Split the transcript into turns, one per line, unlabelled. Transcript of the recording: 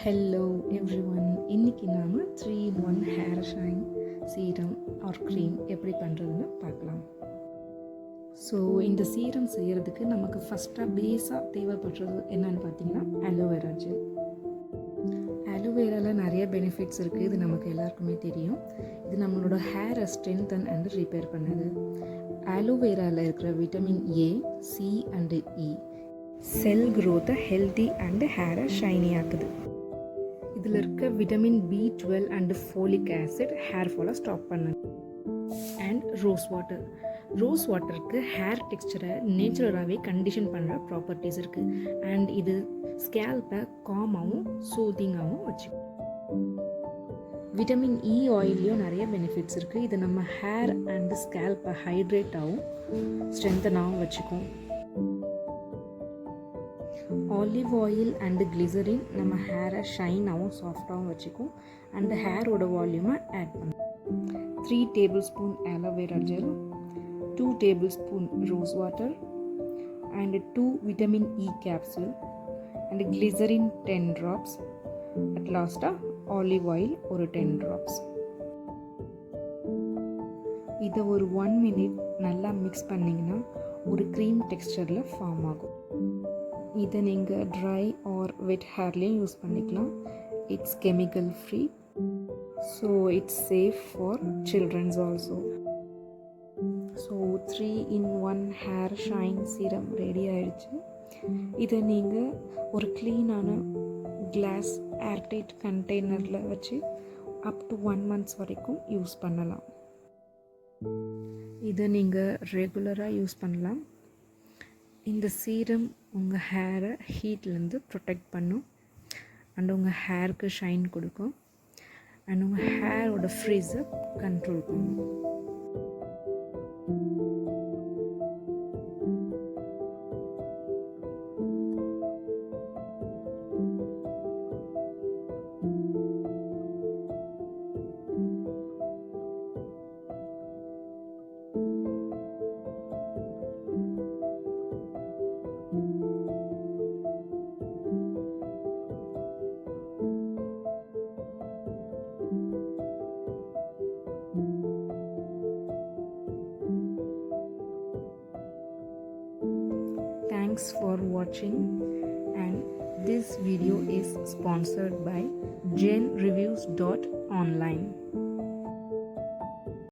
Hello everyone, இன்றைக்கி நாம் 3-in-1 hair shine serum or cream எப்படி பண்ணுறதுன்னு பார்க்கலாம். ஸோ இந்த சீரம் செய்கிறதுக்கு நமக்கு ஃபஸ்ட்டாக பேஸாக தேவைப்படுறது என்னன்னு பார்த்தீங்கன்னா அலோவேரா ஜெல். அலோவேராவில் நிறைய பெனிஃபிட்ஸ் இருக்குது, இது நமக்கு எல்லாருக்குமே தெரியும். இது நம்மளோட ஹேரை ஸ்ட்ரென்தன் அண்ட் ரிப்பேர் பண்ணுது. அலோவேராவில் இருக்கிற vitamin A, C and E cell க்ரோத்தை ஹெல்தி அண்டு ஹேரை ஷைனி ஆக்குது. இதில் இருக்க vitamin B12 and folic acid hair ஃபாலை ஸ்டாப் பண்ணுது. அண்ட் ரோஸ் வாட்டருக்கு ஹேர் டெக்ஸ்சரை நேச்சுரலாகவே கண்டிஷன் பண்ணுற ப்ராப்பர்ட்டிஸ் இருக்குது. அண்ட் இது ஸ்கேல்பை காமாகவும் சூதிங்காகவும் வச்சுக்கும். விட்டமின் இ ஆயிலையும் நிறைய பெனிஃபிட்ஸ் இருக்குது. இது நம்ம ஹேர் அண்டு ஸ்கேல்பை ஹைட்ரேட்டாகவும் ஸ்ட்ரென்தனாகவும் வச்சுக்கும். ஆலிவ் ஆயில் அண்டு கிளிசரின் நம்ம ஹேரை ஷைனாகவும் சாஃப்டாகவும் வச்சுக்கும். அண்ட் ஹேரோட வால்யூமை ஆட் பண்ணும். 3 tablespoon aloe vera gel, 2 tablespoon rose water and 2 vitamin E capsule and glycerin 10 drops. At லாஸ்ட்டாக ஆலிவ் ஆயில் ஒரு 10 drops. இதை ஒரு 1 minute நல்லா மிக்ஸ் பண்ணிங்கன்னா ஒரு க்ரீம் டெக்ஸ்சரில் ஃபார்ம் ஆகும். இதை நீங்கள் ட்ரை ஆர் வெட் ஹேர்லேயும் யூஸ் பண்ணிக்கலாம். It's chemical free, so it's safe for childrens also. So 3-in-1 hair shine serum ready ஆயிடுச்சு. இதை நீங்கள் ஒரு க்ளீனான கிளாஸ் ஏர்டைட் கண்டெய்னரில் வச்சு அப் டு 1 month வரைக்கும் யூஸ் பண்ணலாம். இதை நீங்கள் ரெகுலராக யூஸ் பண்ணலாம். இந்த சீரம் உங்கள் ஹேரை ஹீட்லேருந்து ப்ரொடெக்ட் பண்ணும் அண்ட் உங்கள் ஹேருக்கு ஷைன் கொடுக்கும் அண்ட் உங்கள் ஹேரோட ஃப்ரீஸை கண்ட்ரோல் பண்ணும். Thanks for watching, and this video is sponsored by Genreviews.online.